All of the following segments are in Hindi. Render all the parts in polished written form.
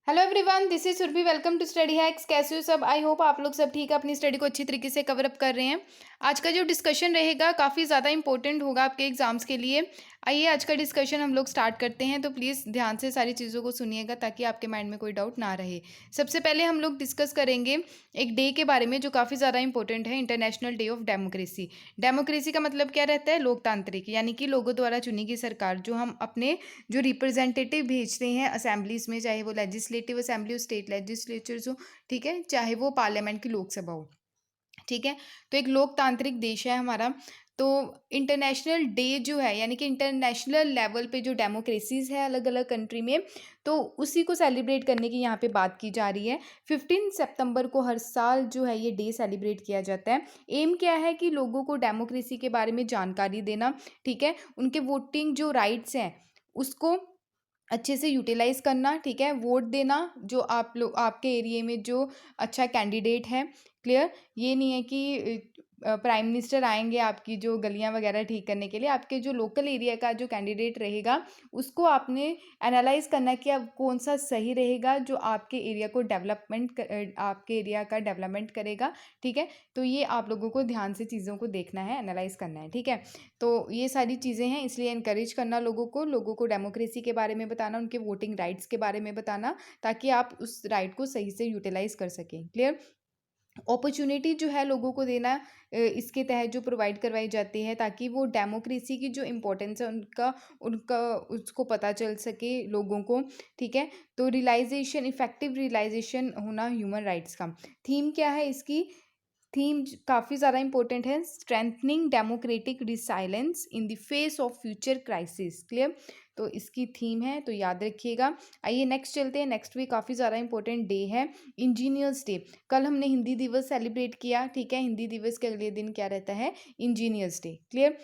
Hello everyone, this is Surabhi. Welcome to study hacks. कैसे हो सब? आई होप आप लोग सब ठीक है, अपनी स्टडी को अच्छी तरीके से कवर अप कर रहे हैं। आज का जो डिस्कशन रहेगा काफ़ी ज़्यादा इंपॉर्टेंट होगा आपके एग्जाम्स के लिए। आइए आज का डिस्कशन हम लोग स्टार्ट करते हैं, तो प्लीज़ ध्यान से सारी चीज़ों को सुनिएगा ताकि आपके माइंड में कोई डाउट ना रहे। सबसे पहले हम लोग डिस्कस करेंगे एक डे के बारे में जो काफ़ी ज़्यादा इंपॉर्टेंट है, international day of democracy. Democracy का मतलब क्या रहता है? लोकतांत्रिक, यानी कि लोगों द्वारा चुनी गई सरकार, जो हम अपने जो रिप्रेजेंटेटिव भेजते हैं असेंबलीज में, चाहे वो लेजिस्लेटिव असेंबली हो, स्टेट लेजिस्लेचर्स हो, ठीक है, चाहे वो पार्लियामेंट की लोकसभा हो, ठीक है। तो एक लोकतांत्रिक देश है हमारा। तो इंटरनेशनल डे जो है, यानी कि इंटरनेशनल लेवल पे जो डेमोक्रेसीज है अलग अलग कंट्री में, तो उसी को सेलिब्रेट करने की यहाँ पे बात की जा रही है। 15 सितंबर को हर साल जो है ये डे सेलिब्रेट किया जाता है। एम क्या है कि लोगों को डेमोक्रेसी के बारे में जानकारी देना, ठीक है, उनके वोटिंग जो राइट्स हैं उसको अच्छे से यूटिलाइज़ करना, ठीक है, वोट देना जो आप लोग आपके एरिया में जो अच्छा कैंडिडेट है। क्लियर? ये नहीं है कि प्राइम मिनिस्टर आएंगे आपकी जो गलियां वगैरह ठीक करने के लिए। आपके जो लोकल एरिया का जो कैंडिडेट रहेगा उसको आपने एनालाइज करना कि अब कौन सा सही रहेगा जो आपके एरिया को आपके एरिया का डेवलपमेंट करेगा, ठीक है। तो ये आप लोगों को ध्यान से चीज़ों को देखना है, एनालाइज करना है, ठीक है। तो ये सारी चीज़ें हैं, इसलिए इनकरेज करना लोगों को डेमोक्रेसी के बारे में बताना, उनके वोटिंग राइट्स के बारे में बताना, ताकि आप उस राइट को सही से यूटिलाइज कर सकें। क्लियर? अपॉर्चुनिटी जो है लोगों को देना, इसके तहत जो प्रोवाइड करवाई जाती है ताकि वो डेमोक्रेसी की जो इम्पोर्टेंस है उनका उनका उसको पता चल सके लोगों को, ठीक है। तो रियलाइजेशन, इफेक्टिव रियलाइजेशन होना ह्यूमन राइट्स का। थीम क्या है इसकी? थीम काफ़ी ज़्यादा इंपॉर्टेंट है, strengthening democratic resilience in the face of future crisis. Clear? तो इसकी थीम है, तो याद रखिएगा। आइए नेक्स्ट चलते हैं। नेक्स्ट भी काफ़ी ज़्यादा इंपॉर्टेंट डे है, इंजीनियर्स डे। कल हमने हिंदी दिवस सेलिब्रेट किया, ठीक है। हिंदी दिवस के अगले दिन क्या रहता है? Engineers day. क्लियर?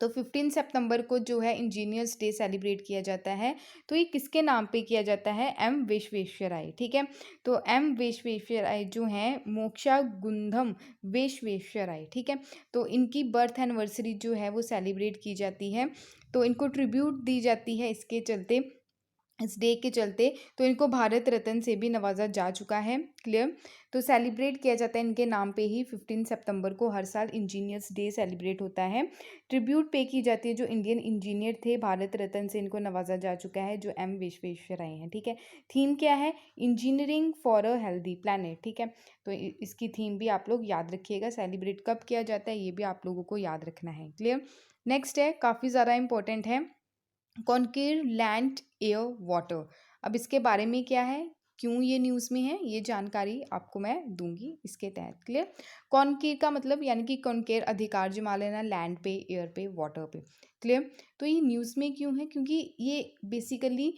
तो 15 सितंबर को जो है इंजीनियर्स डे सेलिब्रेट किया जाता है। तो ये किसके नाम पे किया जाता है? एम विश्वेश्वराय, ठीक है। तो एम विश्वेश्वराय जो हैं, मोक्षा गुंधम विश्वेश्वराय, ठीक है। तो इनकी बर्थ एनिवर्सरी जो है वो सेलिब्रेट की जाती है। तो इनको ट्रिब्यूट दी जाती है इसके चलते, इस डे के चलते। तो इनको भारत रत्न से भी नवाजा जा चुका है। क्लियर? तो सेलिब्रेट किया जाता है इनके नाम पे ही। 15 सितंबर को हर साल इंजीनियर्स डे सेलिब्रेट होता है। ट्रिब्यूट पे की जाती है जो इंडियन इंजीनियर थे, भारत रत्न से इनको नवाजा जा चुका है, जो एम विश्वेश्वराय हैं, ठीक है। थीम क्या है? Engineering for a healthy planet, ठीक है। तो इसकी थीम भी आप लोग याद रखिएगा। सेलिब्रेट कब किया जाता है ये भी आप लोगों को याद रखना है। क्लियर? नेक्स्ट है, काफ़ी ज़्यादा इंपॉर्टेंट है, कॉन्क्वेर लैंड एयर वाटर। अब इसके बारे में क्या है, क्यों ये न्यूज़ में है, ये जानकारी आपको मैं दूंगी इसके तहत। क्लियर? कॉन्क्वेर का मतलब यानी कि कॉन्क्वेर अधिकार जमा लेना, लैंड पे, एयर पे, वाटर पे। क्लियर? तो ये न्यूज़ में क्यों है? क्योंकि ये बेसिकली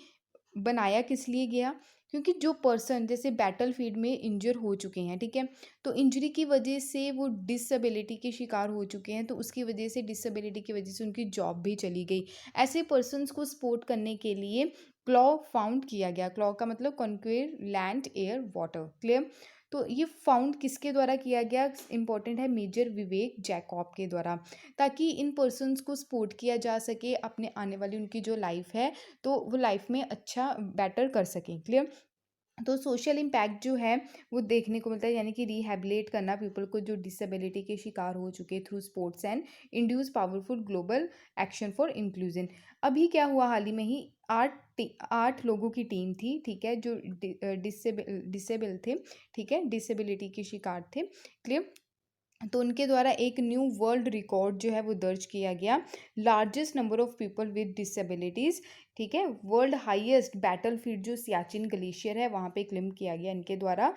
बनाया किस लिए गया? क्योंकि जो पर्सन जैसे बैटल फील्ड में इंजर हो चुके हैं, ठीक है, तो इंजरी की वजह से वो डिसेबिलिटी के शिकार हो चुके हैं, तो उसकी वजह से, डिसेबिलिटी की वजह से उनकी जॉब भी चली गई। ऐसे पर्सन्स को सपोर्ट करने के लिए क्लॉ फाउंड किया गया। क्लॉ का मतलब कॉन्क्वेर लैंड एयर वाटर। क्लियर? तो ये फाउंड किसके द्वारा किया गया? इंपॉर्टेंट है, मेजर विवेक जैकब के द्वारा, ताकि इन पर्सन्स को सपोर्ट किया जा सके अपने आने वाली उनकी जो लाइफ है, तो वो लाइफ में अच्छा बेटर कर सकें। क्लियर? तो सोशल इम्पैक्ट जो है वो देखने को मिलता है, यानी कि रिहैबिलिट करना पीपल को जो डिसेबिलिटी के शिकार हो चुके through sports and induce powerful global action for inclusion. अभी क्या हुआ, हाल ही में ही 8 लोगों की टीम थी, ठीक है, जो डिसेबल थे, ठीक है, डिसेबिलिटी के शिकार थे। क्लियर? तो उनके द्वारा एक न्यू वर्ल्ड रिकॉर्ड जो है वो दर्ज किया गया, largest number of people with disabilities, ठीक है। वर्ल्ड हाईएस्ट बैटल फील्ड जो सियाचिन ग्लेशियर है वहाँ पे क्लिम किया गया इनके द्वारा।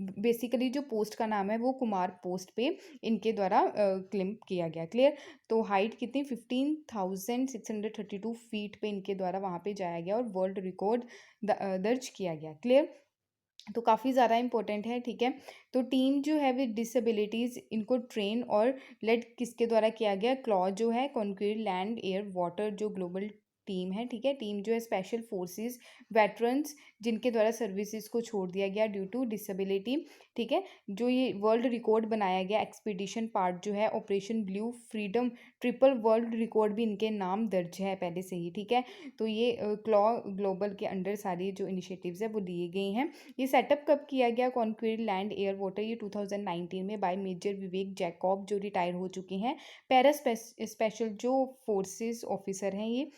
बेसिकली जो पोस्ट का नाम है वो कुमार पोस्ट पे इनके द्वारा क्लिम किया गया। क्लियर? तो हाइट कितनी? 15,632 फीट पे इनके द्वारा वहाँ पे जाया गया और वर्ल्ड रिकॉर्ड दर्ज किया गया। क्लियर? तो काफ़ी ज़्यादा इंपॉर्टेंट है, ठीक है। तो टीम जो है विद डिसेबिलिटीज़, इनको ट्रेन और लेड किसके द्वारा किया गया? क्लॉ जो है, कॉन्क्रीट लैंड एयर वाटर जो ग्लोबल टीम है, ठीक है। टीम जो है स्पेशल फोर्सेस वेटरन्स जिनके द्वारा सर्विसेज को छोड़ दिया गया ड्यू टू डिसेबिलिटी, ठीक है। जो ये वर्ल्ड रिकॉर्ड बनाया गया एक्सपीडिशन पार्ट जो है operation blue freedom, triple world record भी इनके नाम दर्ज है पहले से ही, ठीक है। तो ये क्लॉ ग्लोबल के अंडर सारी जो इनिशिएटिव्स है वो लिए गए हैं। ये सेटअप कब किया गया कॉन्क्रीट लैंड एयर वाटर, ये 2019 में बाय मेजर विवेक जैकब जो रिटायर हो चुके हैं, पैरा स्पेशल जो फोर्सेस ऑफिसर हैं ये,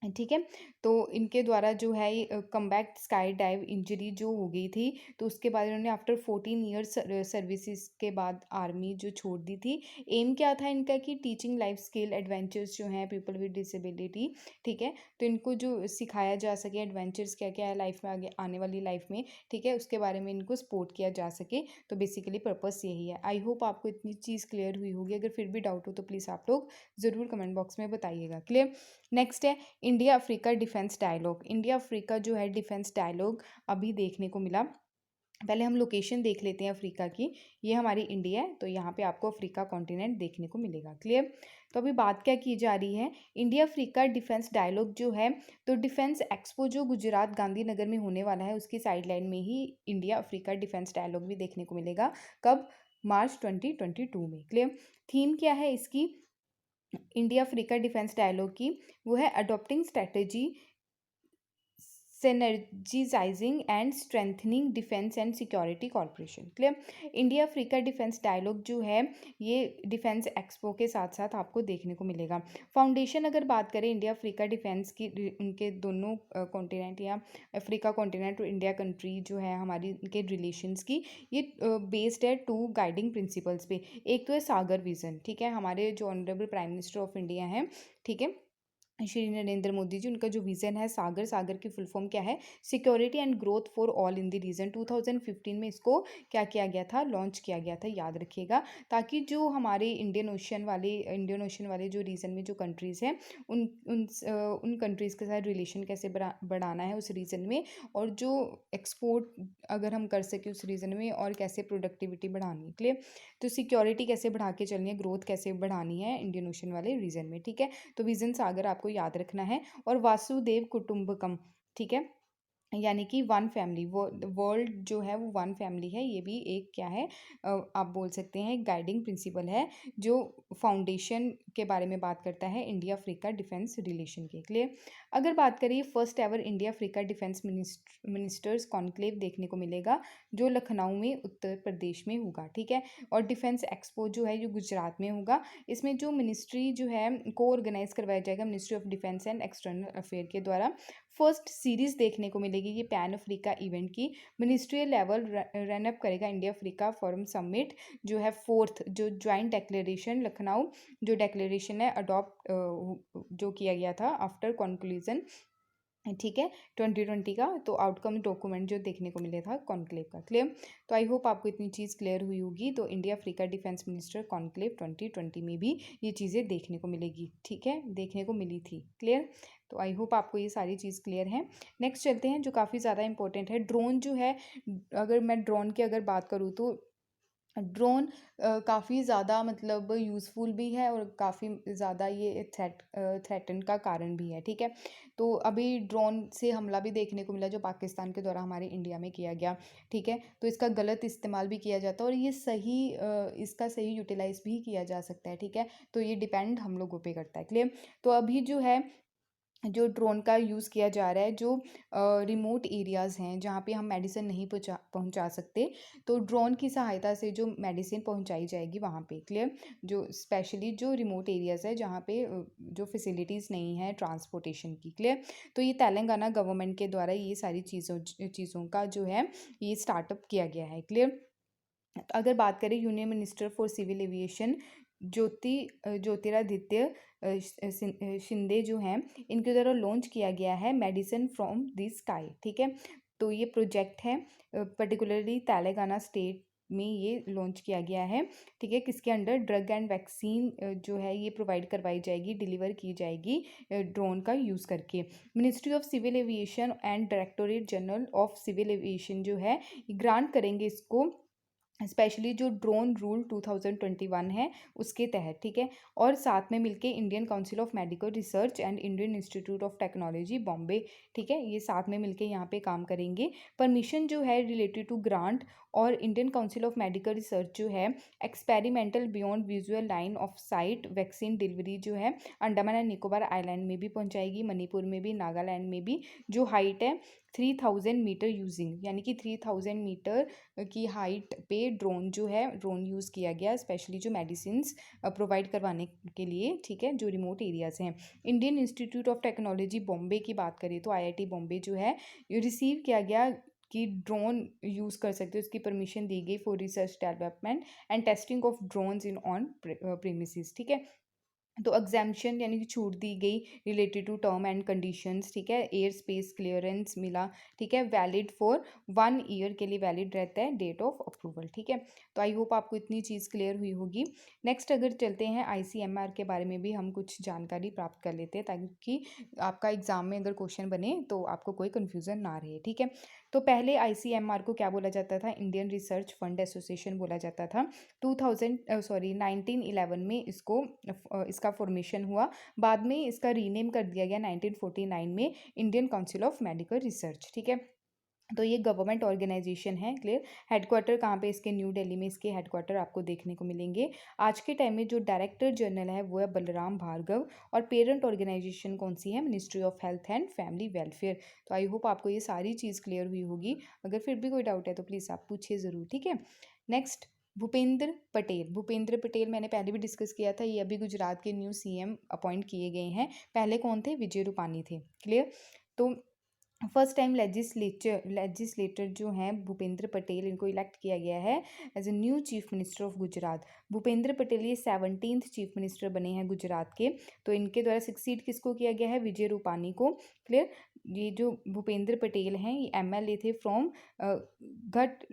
ठीक है। तो इनके द्वारा जो है ये कमबैक स्काई डाइव इंजरी जो हो गई थी, तो उसके बाद इन्होंने आफ्टर 14 ईयर्स सर्विसेज के बाद आर्मी जो छोड़ दी थी। एम क्या था इनका कि टीचिंग लाइफ स्किल एडवेंचर्स जो हैं पीपल विद डिसेबिलिटी, ठीक है। तो इनको जो सिखाया जा सके एडवेंचर्स क्या क्या है लाइफ में, आगे आने वाली लाइफ में, ठीक है, उसके बारे में इनको सपोर्ट किया जा सके। तो बेसिकली पर्पस यही है। आई होप आपको इतनी चीज़ क्लियर हुई होगी। अगर फिर भी डाउट हो तो प्लीज़ आप लोग ज़रूर कमेंट बॉक्स में बताइएगा। क्लियर। नेक्स्ट है India Africa defence dialogue. India Africa जो है डिफेंस डायलॉग अभी देखने को मिला। पहले हम लोकेशन देख लेते हैं अफ्रीका की। ये हमारी इंडिया है, तो यहाँ पे आपको अफ्रीका कॉन्टिनेंट देखने को मिलेगा। क्लियर। तो अभी बात क्या की जा रही है, इंडिया अफ्रीका डिफेंस डायलॉग जो है, तो डिफेंस एक्सपो जो गुजरात गांधीनगर में होने वाला है उसकी साइडलाइन में ही इंडिया अफ्रीका डिफेंस डायलॉग भी देखने को मिलेगा। कब? मार्च 2022 में। क्लियर। थीम क्या है इसकी इंडिया अफ्रीका डिफेंस डायलॉग की? वो है adopting strategy synergizing and strengthening defence and security corporation. Clear. India Africa defence dialogue जो है ये डिफेंस एक्सपो के साथ साथ आपको देखने को मिलेगा। फाउंडेशन अगर बात करें इंडिया अफ्रीका डिफेंस की, उनके दोनों कॉन्टिनेंट या अफ्रीका कॉन्टिनेंट और इंडिया कंट्री जो है हमारी उनके रिलेशंस की, ये बेस्ड है 2 गाइडिंग प्रिंसिपल्स पे। एक तो है सागर विजन, ठीक है, हमारे जो honourable prime minister of India हैं, ठीक है, श्री नरेंद्र मोदी जी, उनका जो विज़न है सागर, सागर की फुल फॉर्म क्या है? Security and growth for all in the region. 2015 में इसको क्या किया गया था? लॉन्च किया गया था, याद रखिएगा, ताकि जो हमारे इंडियन ओशन वाले जो रीजन में जो कंट्रीज़ हैं उन उन कंट्रीज़ के साथ रिलेशन कैसे बढ़ाना है उस रीजन में, और जो एक्सपोर्ट अगर हम कर सके उस रीजन में, और कैसे प्रोडक्टिविटी बढ़ानी है। क्लियर। तो सिक्योरिटी कैसे बढ़ा के चलनी है, ग्रोथ कैसे बढ़ानी है इंडियन ओशन वाले रीजन में, ठीक है। तो विजन सागर आपको याद रखना है। और वासुदेव कुटुंबकम, ठीक है, यानी कि वन फैमिली, वर्ल्ड जो है वो वन फैमिली है, ये भी एक क्या है, आप बोल सकते हैं गाइडिंग प्रिंसिपल है जो फाउंडेशन के बारे में बात करता है इंडिया अफ्रीका डिफेंस रिलेशन के। क्लियर। अगर बात करिए first ever India Africa defence ministers conclave देखने को मिलेगा जो लखनऊ में उत्तर प्रदेश में होगा, ठीक है। और डिफेंस एक्सपो जो है जो गुजरात में होगा। इसमें जो मिनिस्ट्री जो है को ऑर्गेनाइज करवाया जाएगा ministry of defence and external affair के द्वारा। फर्स्ट सीरीज देखने को मिलेगी ये पैन अफ्रीका इवेंट की। मिनिस्ट्रियल लेवल रन अप करेगा इंडिया अफ्रीका फोरम समिट जो है, फोर्थ जो ज्वाइंट डेक्लेरेशन लखनऊ जो डेक्लेरेशन है अडॉप्ट जो किया गया था आफ्टर कंक्लूजन, ठीक है, 2020 का। तो आउटकम डॉक्यूमेंट जो देखने को मिले था कॉन्क्लेव का। क्लियर। तो आई होप आपको इतनी चीज़ क्लियर हुई होगी। तो India Africa defence minister conclave 2020 में भी ये चीज़ें देखने को मिलेगी, ठीक है, देखने को मिली थी। क्लियर। तो आई होप आपको ये सारी चीज़ क्लियर है। नेक्स्ट चलते हैं जो काफ़ी ज़्यादा इंपॉर्टेंट है, ड्रोन जो है। अगर मैं ड्रोन की अगर बात करूँ तो ड्रोन काफ़ी ज़्यादा मतलब यूज़फुल भी है और काफ़ी ज़्यादा ये थ्रेटन का कारण भी है, ठीक है। तो अभी ड्रोन से हमला भी देखने को मिला जो पाकिस्तान के द्वारा हमारे इंडिया में किया गया, ठीक है। तो इसका गलत इस्तेमाल भी किया जाता है और ये इसका सही यूटिलाइज़ भी किया जा सकता है, ठीक है। तो ये डिपेंड हम लोगों पे करता है। क्लियर। तो अभी जो है जो ड्रोन का यूज़ किया जा रहा है जो रिमोट एरियाज़ हैं जहाँ पे हम मेडिसिन नहीं पहुँचा सकते, तो ड्रोन की सहायता से जो मेडिसिन पहुँचाई जाएगी वहाँ पे। क्लियर। जो स्पेशली जो रिमोट एरियाज़ है जहाँ पे जो फैसिलिटीज़ नहीं है ट्रांसपोर्टेशन की। क्लियर। तो ये तेलंगाना गवर्नमेंट के द्वारा ये सारी चीज़ों का जो है ये स्टार्टअप किया गया है। क्लियर। अगर बात करें union minister for civil aviation Jyotiraditya Scindia जो हैं, इनके द्वारा लॉन्च किया गया है मेडिसिन फ्रॉम द स्काई, ठीक है। तो ये प्रोजेक्ट है पर्टिकुलरली तेलंगाना स्टेट में ये लॉन्च किया गया है, ठीक है। किसके अंडर? ड्रग एंड वैक्सीन जो है ये प्रोवाइड करवाई जाएगी, डिलीवर की जाएगी ड्रोन का यूज़ करके। Ministry of civil aviation and directorate general of civil aviation जो है ग्रांट करेंगे इसको स्पेशली जो ड्रोन रूल 2021 है उसके तहत, ठीक है। और साथ में मिलके Indian council of medical research and Indian institute of technology Bombay, ठीक है, ये साथ में मिलके यहाँ पे काम करेंगे। परमिशन जो है रिलेटेड टू ग्रांट और Indian council of medical research जो है experimental beyond visual line of site vaccine delivery जो है अंडमान एंड निकोबार आइलैंड में भी पहुँचाएगी, मणिपुर में भी, नागालैंड में भी। जो हाइट है 3000 मीटर यूजिंग, यानी कि 3000 मीटर की हाइट पे ड्रोन जो है ड्रोन यूज़ किया गया, स्पेशली जो मेडिसिन्स प्रोवाइड करवाने के लिए, ठीक है, जो रिमोट एरियाज़ हैं। Indian institute of technology Bombay की बात करें तो आईआईटी बॉम्बे जो है रिसीव किया गया कि ड्रोन यूज़ कर सकते हो, उसकी परमिशन दी गई for research development and testing of drones in on premises, ठीक है। तो एग्जाम्शन यानी कि छूट दी गई related to term and conditions, ठीक है। एयर स्पेस क्लियरेंस मिला, ठीक है, वैलिड फॉर 1 ईयर के लिए वैलिड रहता है डेट ऑफ अप्रूवल, ठीक है। तो आई होप आपको इतनी चीज़ क्लियर हुई होगी। नेक्स्ट अगर चलते हैं आईसीएमआर के बारे में भी हम कुछ जानकारी प्राप्त कर लेते हैं, ताकि आपका एग्जाम में अगर क्वेश्चन बने तो आपको कोई कन्फ्यूज़न ना रहे, ठीक है। तो पहले आईसीएमआर को क्या बोला जाता था? इंडियन रिसर्च फंड एसोसिएशन बोला जाता था। 1911 में इसका फॉर्मेशन हुआ। बाद में इसका रीनेम कर दिया गया 1949 में Indian council of medical research, ठीक है। तो ये गवर्नमेंट ऑर्गेनाइजेशन है, क्लियर। हेडक्वार्टर कहाँ पे इसके? न्यू दिल्ली में इसके हेडक्वार्टर आपको देखने को मिलेंगे। आज के टाइम में जो डायरेक्टर जनरल है वो है बलराम भार्गव, और पेरेंट ऑर्गेनाइजेशन कौन सी है? Ministry of health and family welfare. तो आई होप आपको ये सारी चीज़ क्लियर हुई होगी। अगर फिर भी कोई डाउट है तो प्लीज़ आप पूछिए ज़रूर, ठीक है। नेक्स्ट, भूपेंद्र पटेल। भूपेंद्र पटेल मैंने पहले भी डिस्कस किया था, ये अभी गुजरात के न्यू सीएम अपॉइंट किए गए हैं। पहले कौन थे? विजय रूपानी थे, क्लियर। तो फर्स्ट टाइम लेजिस्लेटर जो हैं भूपेंद्र पटेल, इनको इलेक्ट किया गया है as a new chief minister of Gujarat. Bhupendra Patel ये 17th चीफ मिनिस्टर बने हैं गुजरात के। तो इनके द्वारा सक्सीड किसको किया गया है? विजय रूपानी को, क्लियर। ये जो भूपेंद्र पटेल हैं ये एमएलए थे फ्रॉम घाट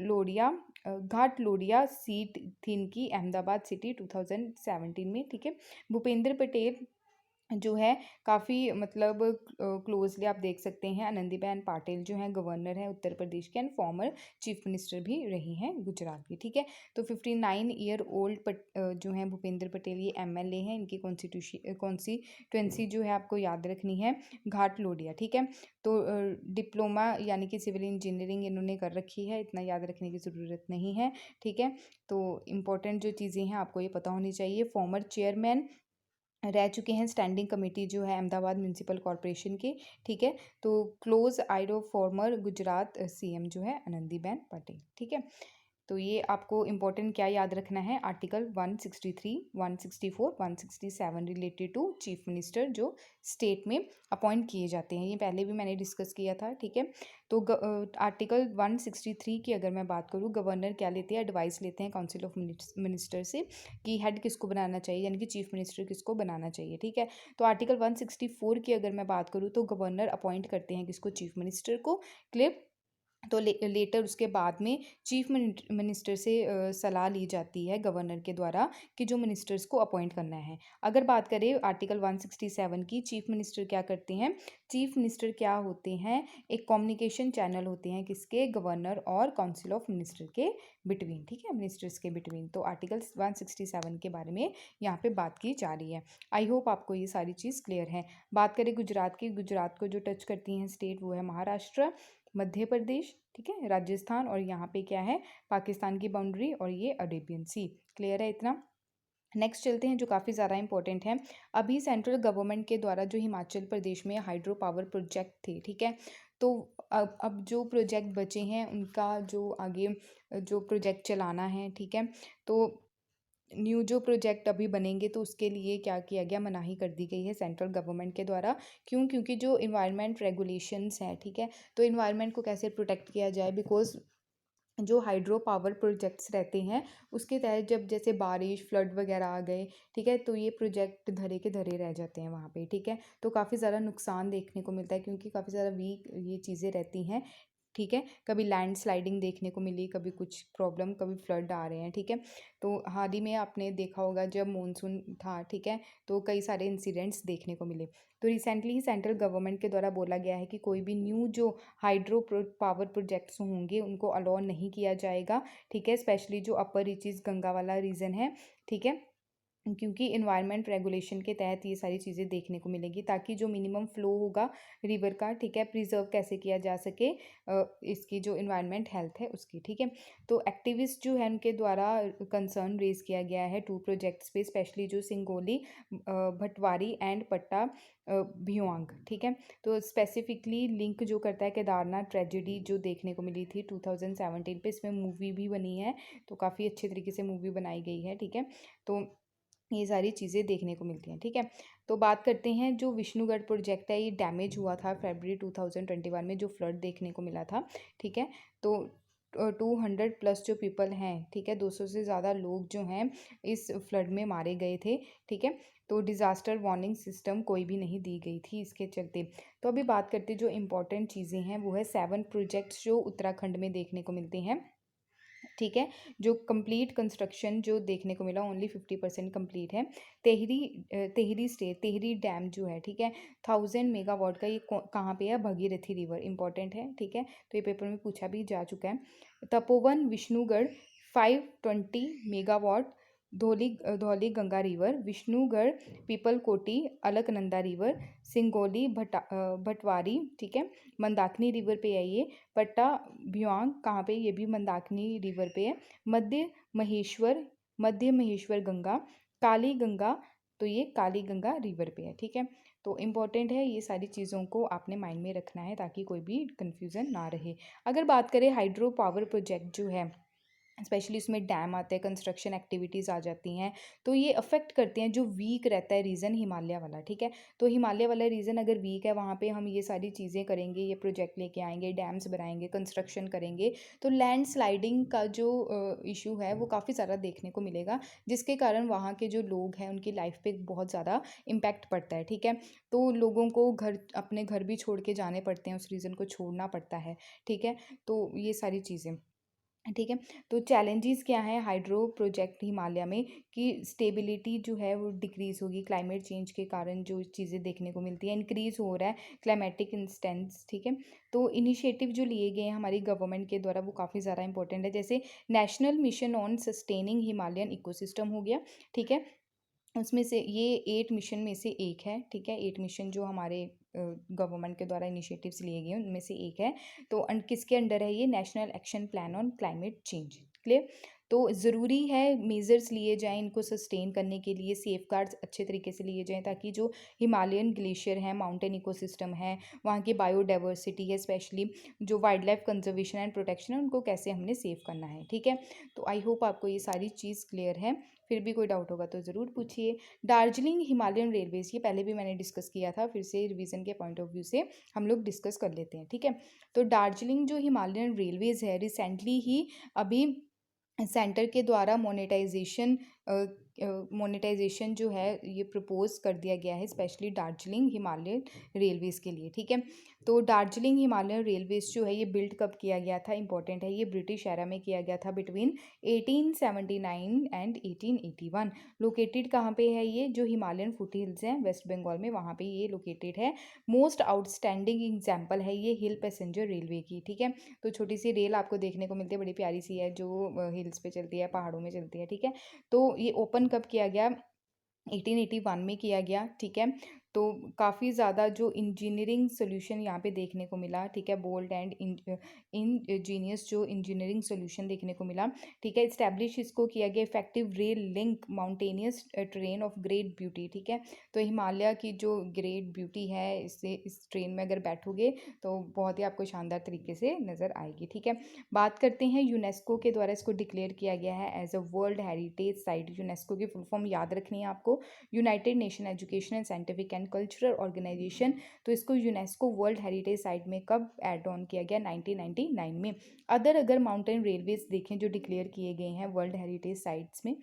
लोडिया सीट थी इनकी, अहमदाबाद सिटी 2017 में, ठीक है। भूपेंद्र पटेल जो है काफ़ी मतलब क्लोजली आप देख सकते हैं आनंदीबेन पाटिल जो हैं गवर्नर हैं उत्तर प्रदेश के, एंड फॉर्मर चीफ मिनिस्टर भी रही हैं गुजरात की, ठीक है। तो 59 ईयर ओल्ड जो हैं भूपेंद्र पटेल, ये एमएलए हैं। इनकी कॉन्स्टिट्यूंसी जो है आपको याद रखनी है घाट लोडिया, ठीक है। तो डिप्लोमा यानी कि सिविल इंजीनियरिंग इन्होंने कर रखी है, इतना याद रखने की ज़रूरत नहीं है, ठीक है। तो इम्पोर्टेंट जो चीज़ें हैं आपको ये पता होनी चाहिए। फॉर्मर चेयरमैन रह चुके हैं स्टैंडिंग कमेटी जो है अहमदाबाद म्यूनसिपल कॉरपोरेशन की, ठीक है। तो close aide of former Gujarat CM जो है आनंदीबेन पटेल, ठीक है। तो ये आपको इम्पोर्टेंट क्या याद रखना है? Article 163, 164, 167 related to chief minister जो स्टेट में अपॉइंट किए जाते हैं, ये पहले भी मैंने डिस्कस किया था, ठीक है। तो आर्टिकल 163 की अगर मैं बात करूँ, गवर्नर क्या लेते हैं? एडवाइस लेते हैं काउंसिल ऑफ मिनिस्टर से कि हेड किसको बनाना चाहिए, यानी कि चीफ मिनिस्टर किसको बनाना चाहिए, ठीक है। तो आर्टिकल 164 की अगर मैं बात करूँ तो गवर्नर अपॉइंट करते हैं किसको? चीफ मिनिस्टर को, क्लियर। तो लेटर उसके बाद में चीफ मिनिस्टर से सलाह ली जाती है गवर्नर के द्वारा कि जो मिनिस्टर्स को अपॉइंट करना है। अगर बात करें आर्टिकल 167 की, चीफ मिनिस्टर क्या करते हैं? चीफ मिनिस्टर क्या होते हैं? एक कम्युनिकेशन चैनल होते हैं किसके? गवर्नर और काउंसिल ऑफ मिनिस्टर के बिटवीन, ठीक है, मिनिस्टर्स के बिटवीन। तो आर्टिकल 167 के बारे में यहाँ पे बात की जा रही है। आई होप आपको ये सारी चीज़ क्लियर है। बात करें गुजरात की, गुजरात को जो टच करती हैं स्टेट वो है महाराष्ट्र, मध्य प्रदेश, ठीक है, राजस्थान, और यहाँ पे क्या है? पाकिस्तान की बाउंड्री, और ये अरेबियन सी, क्लियर है इतना। नेक्स्ट चलते हैं जो काफ़ी ज़्यादा इंपॉर्टेंट है। अभी सेंट्रल गवर्नमेंट के द्वारा जो हिमाचल प्रदेश में हाइड्रो पावर प्रोजेक्ट थे, ठीक है। तो अब जो प्रोजेक्ट बचे हैं उनका जो आगे जो प्रोजेक्ट चलाना है, ठीक है। तो न्यू जो प्रोजेक्ट अभी बनेंगे तो उसके लिए क्या किया गया? मनाही कर दी गई है सेंट्रल गवर्नमेंट के द्वारा। क्यों? क्योंकि जो इन्वायरमेंट रेगुलेशंस हैं, ठीक है, तो इन्वायरमेंट को कैसे प्रोटेक्ट किया जाए, बिकॉज जो हाइड्रो पावर प्रोजेक्ट्स रहते हैं उसके तहत जब जैसे बारिश फ्लड वगैरह आ गए, ठीक है, तो ये प्रोजेक्ट धरे के धरे रह जाते हैं वहाँ पे, ठीक है। तो काफ़ी ज़्यादा नुकसान देखने को मिलता है क्योंकि काफ़ी ज़्यादा वीक ये चीज़ें रहती हैं। ठीक है। कभी लैंड स्लाइडिंग देखने को मिली, कभी कुछ प्रॉब्लम, कभी फ्लड आ रहे हैं, ठीक है। तो हाल ही में आपने देखा होगा जब मानसून था, ठीक है, तो कई सारे इंसिडेंट्स देखने को मिले। तो रिसेंटली ही सेंट्रल गवर्नमेंट के द्वारा बोला गया है कि कोई भी न्यू जो पावर प्रोजेक्ट्स होंगे उनको अलाउ नहीं किया जाएगा, ठीक है, स्पेशली जो अपर रीचिस गंगा वाला रीजन है, ठीक है, क्योंकि इन्वायरमेंट रेगुलेशन के तहत ये सारी चीज़ें देखने को मिलेगी, ताकि जो मिनिमम फ्लो होगा रिवर का, ठीक है, प्रिजर्व कैसे किया जा सके इसकी जो इन्वायरमेंट हेल्थ है उसकी, ठीक है। तो एक्टिविस्ट जो है उनके द्वारा कंसर्न रेज किया गया है 2 प्रोजेक्ट्स पे, स्पेशली जो सिंगोली भटवारी एंड पट्टा भिवांग, ठीक है। तो स्पेसिफिकली लिंक जो करता है केदारनाथ ट्रेजेडी जो देखने को मिली थी 2017 पे, इसमें मूवी भी बनी है, तो काफ़ी अच्छे तरीके से मूवी बनाई गई है, ठीक है। तो ये सारी चीज़ें देखने को मिलती हैं, ठीक है। तो बात करते हैं जो विष्णुगढ़ प्रोजेक्ट है, ये डैमेज हुआ था फरवरी 2021 में, जो फ्लड देखने को मिला था, ठीक है। तो 200 प्लस जो पीपल हैं, ठीक है, 200 से ज़्यादा लोग जो हैं इस फ्लड में मारे गए थे, ठीक है। तो डिज़ास्टर वार्निंग सिस्टम कोई भी नहीं दी गई थी इसके चलते। तो अभी बात करते हैं जो इम्पोर्टेंट चीज़ें हैं, वो है 7 प्रोजेक्ट्स जो उत्तराखंड में देखने को मिलते हैं, ठीक है। जो कंप्लीट कंस्ट्रक्शन जो देखने को मिला ओनली 50% कंप्लीट है। तेहरी डैम जो है, ठीक है, 1000 मेगावाट का, ये कहाँ पे है, भगीरथी रिवर, इंपॉर्टेंट है, ठीक है। तो ये पेपर में पूछा भी जा चुका है। Tapovan Vishnugarh 520 megawatt, Dhauli Ganga river, Vishnugarh Pipalkoti Alaknanda river, Singoli Bhatwari, ठीक है, मंदाकिनी रिवर पे है ये। पट्टा भ्यांग कहाँ पे, ये भी मंदाकिनी रिवर पे है। मध्य महेश्वर गंगा, काली गंगा, तो ये काली गंगा रिवर पे है, ठीक है। तो इम्पॉर्टेंट है, ये सारी चीज़ों को आपने माइंड में रखना है ताकि कोई भी कन्फ्यूज़न ना रहे। अगर बात करें हाइड्रो पावर प्रोजेक्ट जो है, स्पेशली उसमें डैम आते हैं, कंस्ट्रक्शन एक्टिविटीज़ आ जाती हैं, तो ये अफेक्ट करते हैं जो वीक रहता है रीजन, हिमालय वाला, ठीक है। तो हिमालय वाला रीजन अगर वीक है, वहाँ पे हम ये सारी चीज़ें करेंगे, ये प्रोजेक्ट लेके आएंगे, डैम्स बनाएंगे, कंस्ट्रक्शन करेंगे, तो लैंड स्लाइडिंग का जो इशू है वो काफ़ी ज़्यादा देखने को मिलेगा, जिसके कारण वहाँ के जो लोग हैं उनकी लाइफ पे बहुत ज़्यादा इम्पैक्ट पड़ता है, ठीक है। तो लोगों को अपने घर भी छोड़ के जाने पड़ते हैं, उस रीज़न को छोड़ना पड़ता है, ठीक है। तो ये सारी चीज़ें, ठीक है। तो चैलेंजेस क्या हैं हाइड्रो प्रोजेक्ट हिमालय में, कि स्टेबिलिटी जो है वो डिक्रीज़ होगी, क्लाइमेट चेंज के कारण जो चीज़ें देखने को मिलती हैं, इंक्रीज़ हो रहा है क्लाइमेटिक इंस्टेंस, ठीक है। तो इनिशिएटिव जो लिए गए हैं हमारी गवर्नमेंट के द्वारा वो काफ़ी ज़्यादा इंपॉर्टेंट है, जैसे national mission on sustaining Himalayan ecosystem हो गया, ठीक है। उसमें से ये 8 मिशन में से एक है, ठीक है। 8 मिशन जो हमारे गवर्नमेंट के द्वारा इनिशिएटिव्स लिए गए हैं उनमें से एक है। तो किसके अंडर है ये, national action plan on climate change, clear. तो ज़रूरी है मेजर्स लिए जाएं इनको सस्टेन करने के लिए, सेफगार्ड्स अच्छे तरीके से लिए जाएं, ताकि जो हिमालयन ग्लेशियर है, माउंटेन इकोसिस्टम है, वहाँ की बायोडाइवर्सिटी है, स्पेशली जो wild life conservation and protection है, उनको कैसे हमने सेव करना है, ठीक है। तो आई होप आपको ये सारी चीज़ क्लियर है। फिर भी कोई डाउट होगा तो ज़रूर पूछिए। दार्जिलिंग हिमालयन रेलवेज़, ये पहले भी मैंने डिस्कस किया था, फिर से रिवीजन के पॉइंट ऑफ व्यू से हम लोग डिस्कस कर लेते हैं, ठीक है। तो दार्जिलिंग जो हिमालयन रेलवेज़ है, रिसेंटली ही अभी सेंटर के द्वारा मोनेटाइजेशन जो है ये प्रपोज कर दिया गया है, स्पेशली दार्जिलिंग हिमालयन रेलवेज़ के लिए, ठीक है। तो दार्जिलिंग हिमालयन रेलवेज़ जो है ये बिल्ड कब किया गया था, इंपॉर्टेंट है, ये ब्रिटिश एरा में किया गया था, बिटवीन 1879 एंड 1881। लोकेटेड कहाँ पे है ये, जो हिमालयन फुट हिल्स हैं वेस्ट बंगाल में, वहाँ पे ये लोकेटेड है। मोस्ट आउटस्टैंडिंग एग्जाम्पल है ये हिल पैसेंजर रेलवे की, ठीक है। तो छोटी सी रेल आपको देखने को मिलती है, बड़ी प्यारी सी है, जो हिल्स पे चलती है, पहाड़ों में चलती है, ठीक है। तो ये ओपन कब किया गया, 1881 में किया गया, ठीक है। तो काफ़ी ज़्यादा जो इंजीनियरिंग सोल्यूशन यहाँ पे देखने को मिला, ठीक है, बोल्ड एंड इंजीनियस जो इंजीनियरिंग सोल्यूशन देखने को मिला, ठीक है। इस्टेब्लिश इसको किया गया effective rail link mountainous train of great beauty, ठीक है। तो हिमालय की जो ग्रेट ब्यूटी है, इससे इस ट्रेन में अगर बैठोगे तो बहुत ही आपको शानदार तरीके से नज़र आएगी, ठीक है। बात करते हैं यूनेस्को के द्वारा इसको डिक्लेयर किया गया है as a world heritage site. UNESCO की फुल फॉर्म याद रखनी है आपको, united nation education and scientific and cultural organisation. तो इसको यूनेस्को वर्ल्ड हेरिटेज साइट में कब ऐड ऑन किया गया, 1999 में। अगर माउंटेन रेलवेज देखें जो डिक्लेयर किए गए हैं वर्ल्ड हेरिटेज साइट्स में,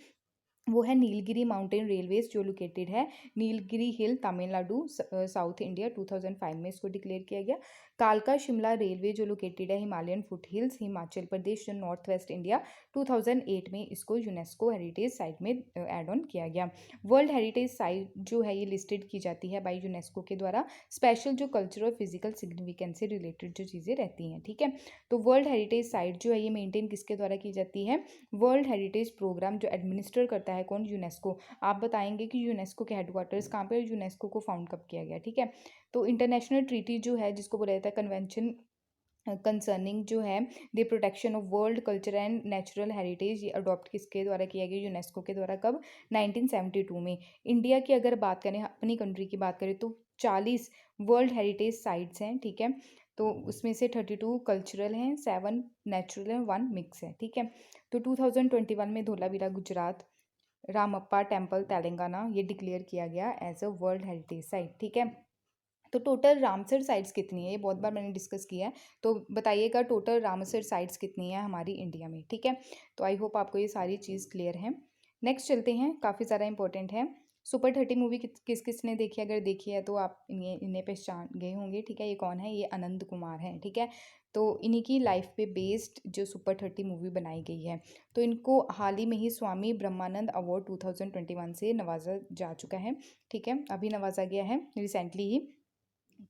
वो है नीलगिरी माउंटेन रेलवेज जो लोकेटेड है नीलगिरी हिल, तमिलनाडु, साउथ इंडिया, 2005 में इसको डिक्लेयर किया गया। कालका शिमला रेलवे जो लोकेटेड है Himalayan foot hills Himachal Pradesh जो नॉर्थ वेस्ट इंडिया, 2008 में इसको यूनेस्को हेरिटेज साइट में ऐड ऑन किया गया। वर्ल्ड हेरिटेज साइट जो है ये लिस्टेड की जाती है बाय यूनेस्को के द्वारा स्पेशल जो कल्चरल और फिजिकल सिग्निफिकेंस से रिलेटेड जो चीज़ें रहती हैं, ठीक है। तो वर्ल्ड हेरिटेज साइट जो है ये मेंटेन किसके द्वारा की जाती है? वर्ल्ड हेरिटेज प्रोग्राम जो एडमिनिस्टर करता है कौन? यूनेस्को। आप बताएंगे कि यूनेस्को के हेडक्वार्टर्स कहाँ पे, यूनेस्को को फाउंड कब किया गया, ठीक है। तो इंटरनेशनल ट्रीटी जो है जिसको बोला जाता है कन्वेंशन कंसर्निंग जो है the protection of world culture and natural heritage, ये अडॉप्ट किसके द्वारा किया गया? यूनेस्को के द्वारा। कब? 1972 में। इंडिया की अगर बात करें, अपनी कंट्री की बात करें, तो 40 वर्ल्ड हेरिटेज साइट्स हैं, ठीक है। तो उसमें से 32 कल्चरल हैं, 7 नेचुरल हैं, 1 मिक्स है, ठीक है। तो 2021 में धोलावीरा गुजरात, रामप्पा टेम्पल तेलंगाना ये डिक्लेयर किया गया as a world heritage site, ठीक है। तो टोटल रामसर साइट्स कितनी है? ये बहुत बार मैंने डिस्कस किया है, तो बताइएगा टोटल रामसर साइट्स कितनी है हमारी इंडिया में, ठीक है। तो आई होप आपको ये सारी चीज़ क्लियर है। नेक्स्ट चलते हैं, काफ़ी ज़्यादा इंपॉर्टेंट है। सुपर 30 मूवी किस किस ने देखी है? अगर देखी है तो आप इन्हें पहचान गए होंगे, ठीक है। ये कौन है? ये आनंद कुमार हैं, ठीक है। तो इन्हीं की लाइफ पे बेस्ड जो सुपर 30 मूवी बनाई गई है। तो इनको हाल ही में ही स्वामी ब्रह्मानंद अवार्ड 2021 से नवाजा जा चुका है, ठीक है। अभी नवाजा गया है रिसेंटली ही।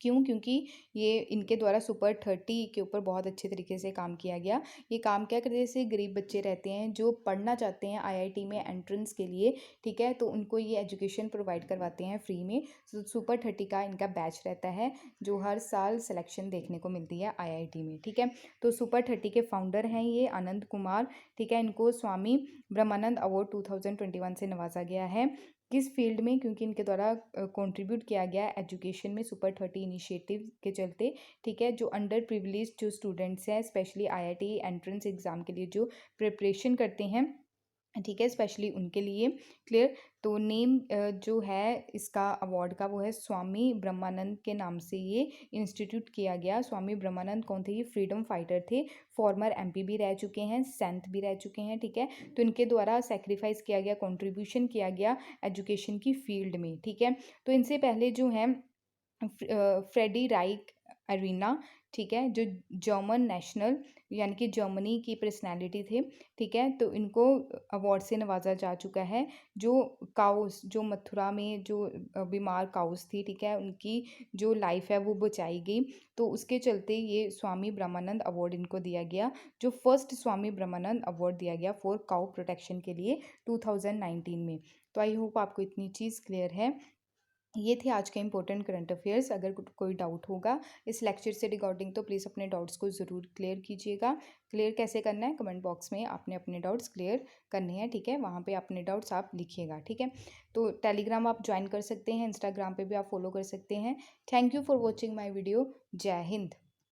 क्यों? क्योंकि ये इनके द्वारा सुपर 30 के ऊपर बहुत अच्छे तरीके से काम किया गया। ये काम क्या करते हैं? जैसे गरीब बच्चे रहते हैं जो पढ़ना चाहते हैं आईआईटी में एंट्रेंस के लिए, ठीक है, तो उनको ये एजुकेशन प्रोवाइड करवाते हैं फ्री में। सुपर 30 का इनका बैच रहता है जो हर साल सिलेक्शन देखने को मिलती है आईआईटी में, ठीक है। तो सुपर 30 के फाउंडर हैं ये आनंद कुमार, ठीक है। इनको स्वामी ब्रह्मानंद अवार्ड 2021 से नवाजा गया है। किस फील्ड में? क्योंकि इनके द्वारा कंट्रीब्यूट किया गया एजुकेशन में सुपर 30 इनिशिएटिव के चलते, ठीक है। जो अंडर प्रिविलेज जो स्टूडेंट्स हैं स्पेशली आईआईटी एंट्रेंस एग्जाम के लिए जो प्रिपरेशन करते हैं, ठीक है, स्पेशली उनके लिए। क्लियर? तो नेम जो है इसका अवार्ड का वो है स्वामी ब्रह्मानंद के नाम से ये इंस्टीट्यूट किया गया। स्वामी ब्रह्मानंद कौन थे? ये फ्रीडम फाइटर थे, फॉर्मर एमपी भी रह चुके हैं, सेंट भी रह चुके हैं, ठीक है। तो इनके द्वारा सेक्रीफाइस किया गया, कंट्रीब्यूशन किया गया एजुकेशन की फील्ड में, ठीक है। तो इनसे पहले जो हैं फ्रेडी राइक अरीना, ठीक है, जो जर्मन नेशनल यानी कि जर्मनी की पर्सनालिटी थे, ठीक है। तो इनको अवार्ड से नवाजा जा चुका है। जो काउस जो मथुरा में जो बीमार काउस थी, ठीक है, उनकी जो लाइफ है वो बचाई गई, तो उसके चलते ये स्वामी ब्रह्मानंद अवार्ड इनको दिया गया, जो फर्स्ट स्वामी ब्रह्मानंद अवार्ड दिया गया फॉर काउ प्रोटेक्शन के लिए 2019 में। तो आई होप आपको इतनी चीज़ क्लियर है। ये थे आज के इंपॉर्टेंट करंट अफेयर्स। अगर कोई डाउट होगा इस लेक्चर से रिगार्डिंग तो प्लीज़ अपने डाउट्स को ज़रूर क्लियर कीजिएगा। क्लियर कैसे करना है? कमेंट बॉक्स में आपने अपने डाउट्स क्लियर करने हैं, ठीक है। वहाँ पे अपने डाउट्स आप लिखिएगा, ठीक है। तो टेलीग्राम आप ज्वाइन कर सकते हैं, इंस्टाग्राम पे भी आप फॉलो कर सकते हैं। Thank you for watching my video. जय हिंद।